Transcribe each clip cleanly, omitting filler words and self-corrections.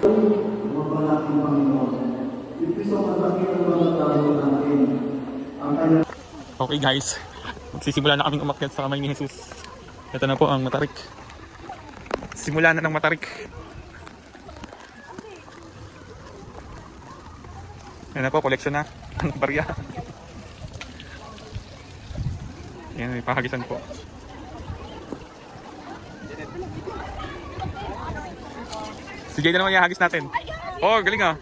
Mabalaking Panginoon. Ipiso ang laki ng mga tao natin. Ang kanya. Okay guys, magsisimula na kaming umakyat sa kamay ni Jesus. Ito na po ang matarik. Simula na ng matarik. Yan na po, koleksyon na ang barya. Yan, may pahagisan po. Si Jay na naman ihagis natin. Oh, galing ah.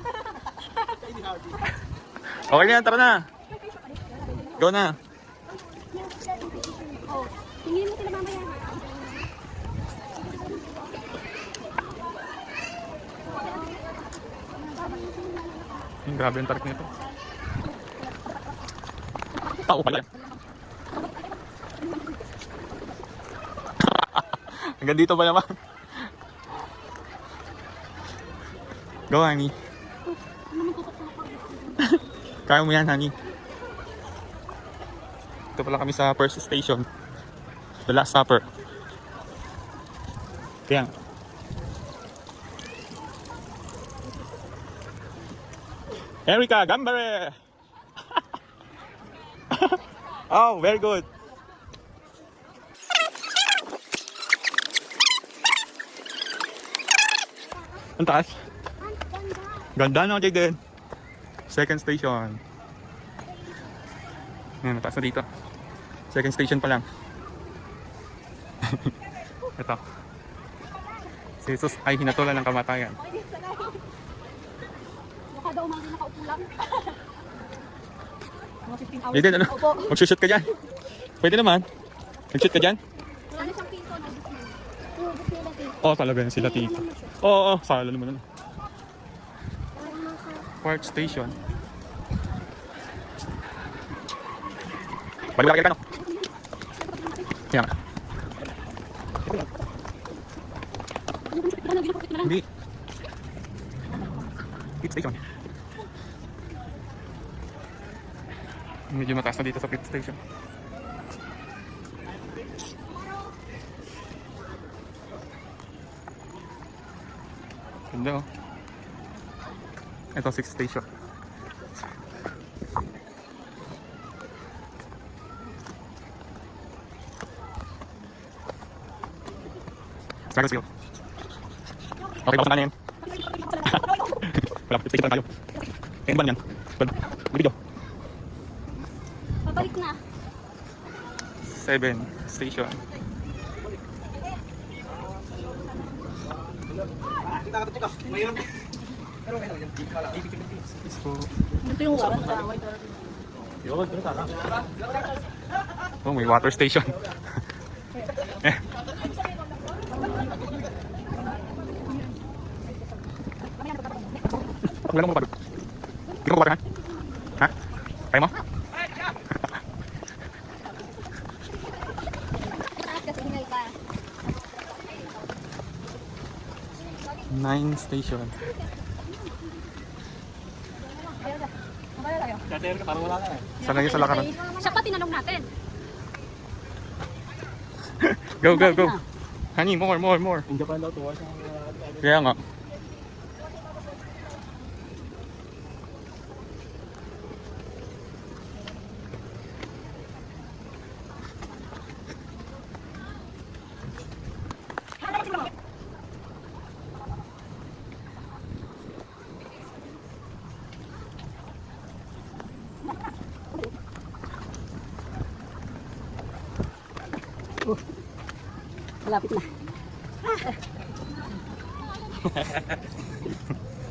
Okay na yan, tara na. Go na. Tingin mo sila mamaya. Grabe yung tarik nito. Tao pala. Hanggang dito ba naman? Go, honey. Kaya mo yan, honey. Ito pala kami sa first station. The Last Supper. Kaya. Erica Gambare! Oh, very good. Ang taas. Ganda na din. Second station. Yan, mataas na dito. Second station pa lang. Ito. Si Jesus ay hinatulan ng kamatayan. Baka daw mga nakaupo lang. Mga 15 hours. Hindi, ano? Magsushoot ka dyan. Pwede naman. Mag-shoot ka dyan. Wala na siyang piso na gusto. Oo, talaga yan sila tito. Oo, sala naman. Park station. Balik-balik ka no? Yan. Hindi. Pit station. Medyo mataas na dito sa pit station. Ganda oh. Ito 6th station. Struggle skill. Okay, tapos na yan. Wala, pit station tayo. Kaya ba yan? Video. Pabalik na. 7 station. Ito yung waran sa away. Oh, may water station. Eh. Wala mo mapagod. Hindi ko water, ha? Kaya mo? Kasi hinay pa. 9 station. Saan lang yung sa lakaran? Siya pa tinanong natin. Go, go, go. Honey, more. In Japan daw to. Kaya nga. Malapit na.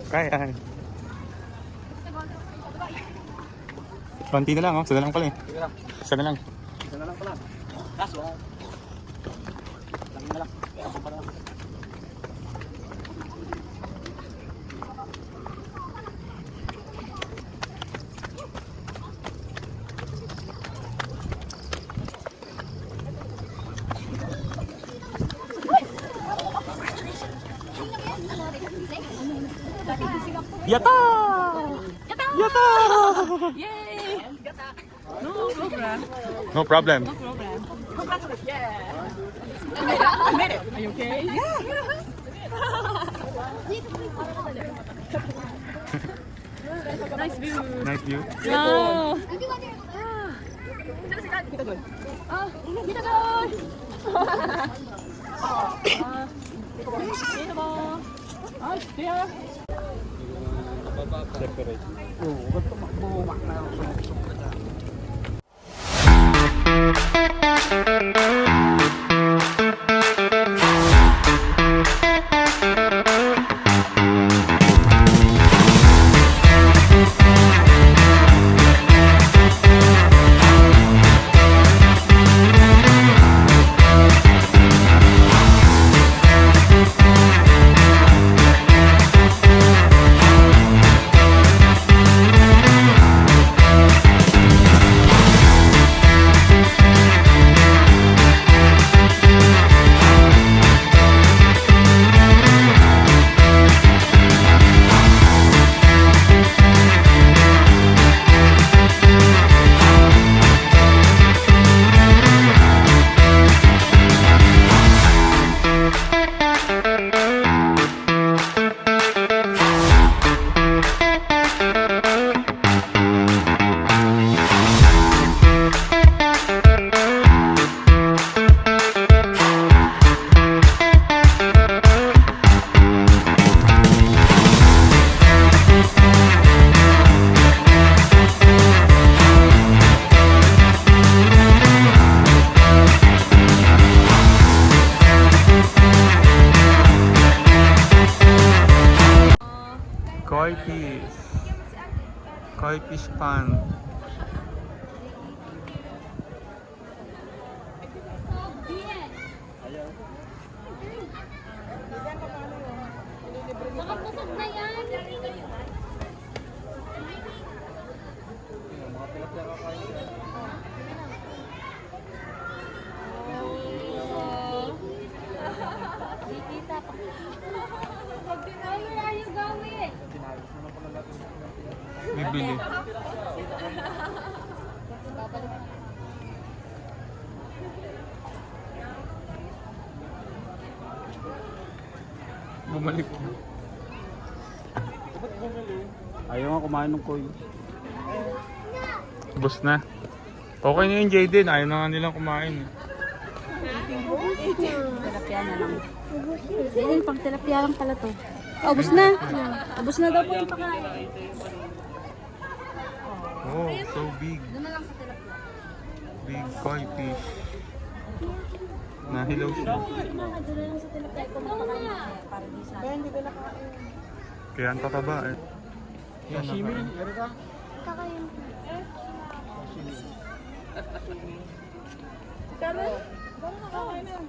Kaya. Konti na lang, oh. Isa na lang pala eh. Isa na lang. Isa na lang pala. Kaso, langin na lang. Ako pa lang. Yata! Yata! Yay! No problem. No problem. No problem. Congratulations! Yeah! I made it. Are you okay? Dito, Nice view. Wow. Ah, kita doon. Dito ba? Ay, kaya. Separate. Koi fish. Koi fish pan. Baka busog na yan. Dikita pa. Ay, wala yung gawin. Bibili. Bumalik. Ayaw nga kumain ng koy. Bus na. Okay na yun, Jaden. Ayaw na nga nilang kumain. Tilapia na lang. Ayun, pang tilapia lang pala to. Ubus na. Ubus na daw po yung pakain. Oh, so big. Doon na lang sa tilapia. Big koi fish. Nahilaw siya. Doon na lang sa tilapia. Kung mapakain na para di sa... Kaya ang tataba eh. Yan, Sashimi, meron ka? Kakain. Kami? Parang nakakain na.